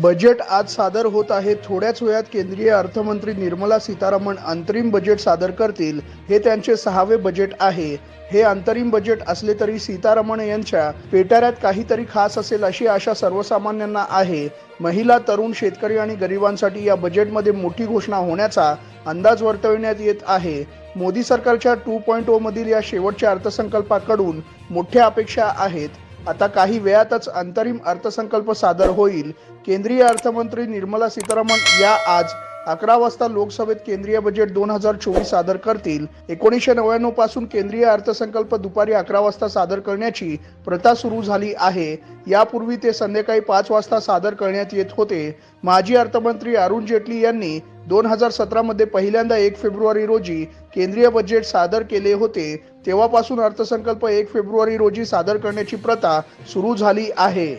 Budget आज सादर होत आहे। थोड्याच वेळात केंद्रीय अर्थमंत्री निर्मला सीतारामन अंतरिम बजेट सादर करतील। हे त्यांचे 6वे बजेट आहे। हे अंतरिम बजेट असले तरी सीतारामन यांच्या पेटाऱ्यात काहीतरी खास असेल अशी आशा सर्वसामान्यांना आहे। महिला, तरुण, शेतकरी आणि गरिबांसाठी या बजेटमध्ये मोठी घोषणा होण्याचा अंदाज वर्तविण्यात येत आहे। मोदी सरकारच्या 2.0 मधील या शेवटच्या अर्थसंकल्पाकडून मोठ्या अपेक्षा आहेत। आता काही वेळातच अंतरिम अर्थसंकल्प सादर होईल। केंद्रीय अर्थमंत्री निर्मला सीतारामन या आज 11 वाजता लोकसभेत केंद्रीय बजेट 2024 सादर करतील। 1999 पासून केंद्रीय अर्थसंकल्प दुपारी 11 वाजता सादर करण्याची प्रथा सुरू झाली आहे। यापूर्वी ते संध्याकाळी 5 वाजता सादर करण्यात येत होते। माजी अर्थमंत्री अरुण जेटली यांनी 2017 मध्ये पहिल्यांदा 1 फेब्रुवारी रोजी केंद्रीय बजेट सादर केले होते। तेव्हापासून अर्थसंकल्प 1 फेब्रुवारी रोजी सादर करण्याची प्रथा सुरू झाली आहे।